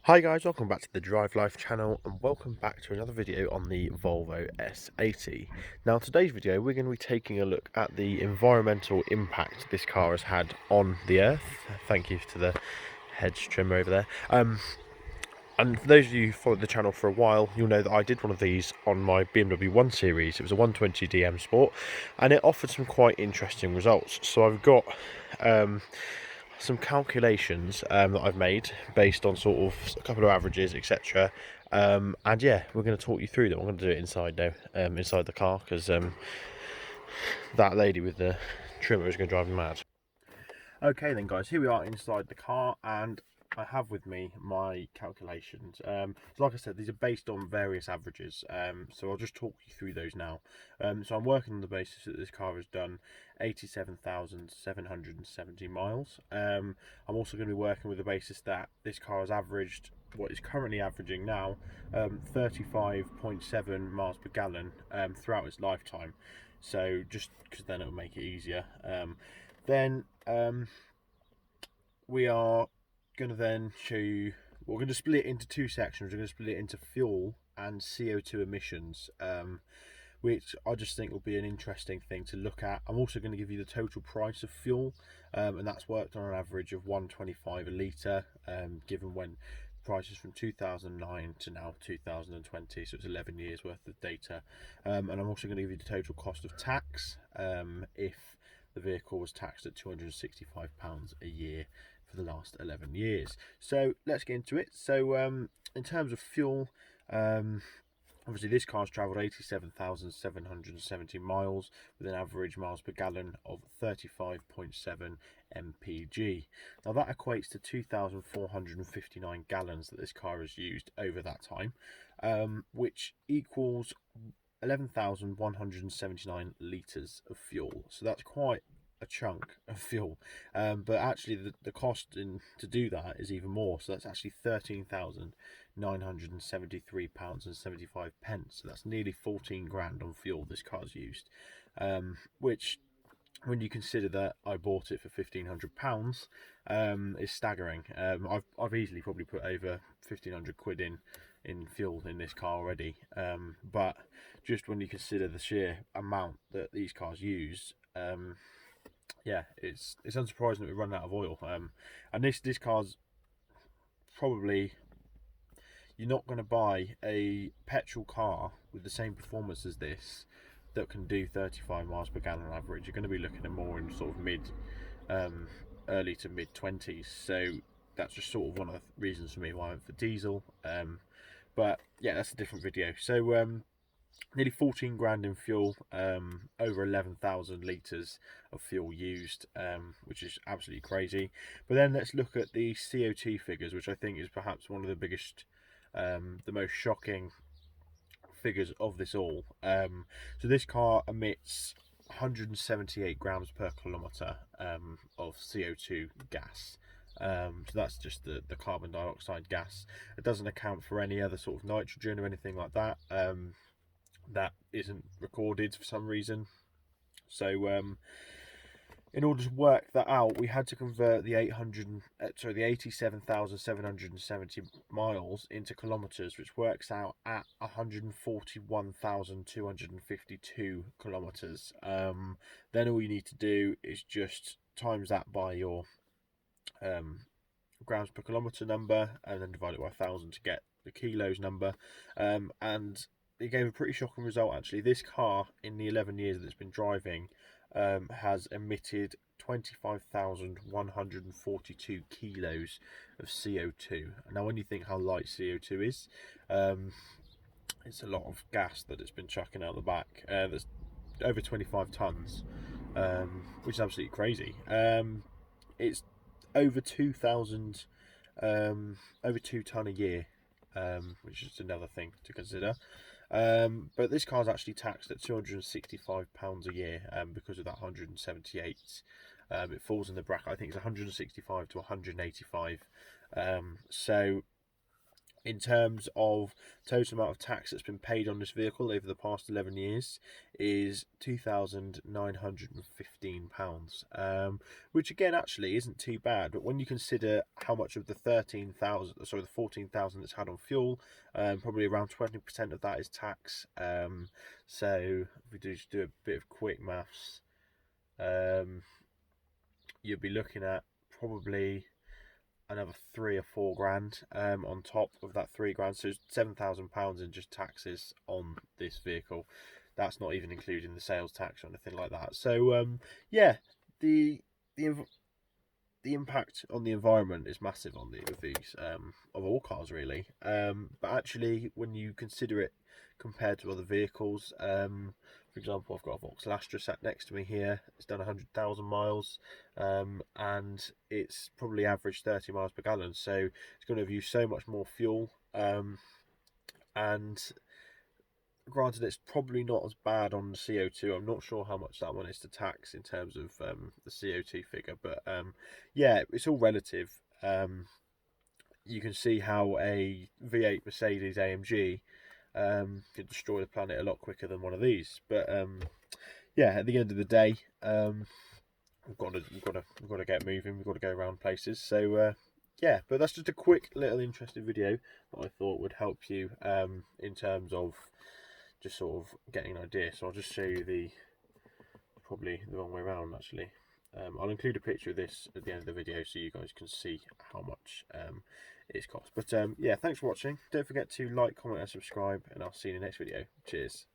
Hi guys, welcome back to the Drive Life channel and welcome back to another video on the Volvo S80. Now today's video we're going to be taking a look at the environmental impact this car has had on the earth. Thank you to the hedge trimmer over there. And for those of you who followed the channel for a while, you'll know that I did one of these on my BMW 1 Series. It was a 120D M Sport and it offered some quite interesting results. So I've got some calculations that I've made based on sort of a couple of averages, etc. And yeah, we're going to talk you through them. I'm going to do it inside now, inside the car, because that lady with the trimmer is going to drive me mad. Okay then guys, here we are inside the car and I have with me my calculations. So like I said, these are based on various averages, so I'll just talk you through those now. So I'm working on the basis that this car has done 87,770 miles. I'm also going to be working with the basis that this car has averaged, what is currently averaging now, 35.7 miles per gallon throughout its lifetime. So just because then it'll make it easier. Then we are going to then show you, we're going to split it into two sections. We're going to split it into fuel and CO2 emissions, which I just think will be an interesting thing to look at. I'm also going to give you the total price of fuel, and that's worked on an average of 125 a litre, given when prices from 2009 to now 2020, so it's 11 years worth of data. And I'm also going to give you the total cost of tax if the vehicle was taxed at £265 a year for the last 11 years. So let's get into it. So in terms of fuel, obviously this car's travelled 87,770 miles with an average miles per gallon of 35.7 mpg. Now that equates to 2,459 gallons that this car has used over that time, which equals 11,179 litres of fuel. So that's quite a chunk of fuel, but actually the cost to do that is even more. So that's actually £13,973.75. So that's nearly 14 grand on fuel this car's used, which, when you consider that I bought it for £1,500, is staggering. I've easily probably put over 1,500 quid in fuel in this car already, but just when you consider the sheer amount that these cars use, yeah, it's unsurprising that we run out of oil. And this car's probably, you're not going to buy a petrol car with the same performance as this that can do 35 miles per gallon on average. You're going to be looking at more in sort of early to mid 20s. So that's just sort of one of the reasons for me why I went for diesel. But yeah, that's a different video. So nearly 14 grand in fuel, over 11,000 litres of fuel used, which is absolutely crazy. But then let's look at the CO2 figures, which I think is perhaps one of the biggest, the most shocking figures of this all. So this car emits 178 grams per kilometre of CO2 gas. So that's just the carbon dioxide gas. It doesn't account for any other sort of nitrogen or anything like that. That isn't recorded for some reason. So in order to work that out, we had to convert the 87,770 miles into kilometres, which works out at 141,252 kilometres. Then all you need to do is just times that by your grams per kilometre number, and then divide it by 1,000 to get the kilos number. And it gave a pretty shocking result actually. This car, in the 11 years that it's been driving, has emitted 25,142 kilos of CO2. Now when you think how light CO2 is, it's a lot of gas that it's been chucking out the back. That's over 25 tons, which is absolutely crazy. It's over 2,000, over 2 ton a year, which is another thing to consider. But this car's actually taxed at £265 a year, because of that 178. It falls in the bracket, I think it's 165 to 185. So In terms of total amount of tax that's been paid on this vehicle over the past 11 years is £2,915, which again actually isn't too bad. But when you consider how much of the 14,000 it's had on fuel, probably around 20% of that is tax. So if we just do a bit of quick maths, you'll be looking at probably another 3 or 4 grand on top of that 3 grand, so £7,000 in just taxes on this vehicle. That's not even including the sales tax or anything like that. So yeah, the the the impact on the environment is massive on these of all cars really. But actually, when you consider it compared to other vehicles, for example, I've got a Vauxhall Astra sat next to me here. It's done 100,000 miles, and it's probably averaged 30 miles per gallon. So it's going to have used so much more fuel. And granted, it's probably not as bad on the CO2. I'm not sure how much that one is to tax in terms of the CO2 figure, but yeah, it's all relative. You can see how a V8 Mercedes AMG could destroy the planet a lot quicker than one of these. But yeah, at the end of the day, we've got to get moving. We've got to go around places. So yeah, but that's just a quick little interesting video that I thought would help you in terms of just sort of getting an idea. So I'll just show you probably the wrong way around actually. I'll include a picture of this at the end of the video so you guys can see how much it's cost. But yeah, thanks for watching. Don't forget to like, comment and subscribe, and I'll see you in the next video. Cheers.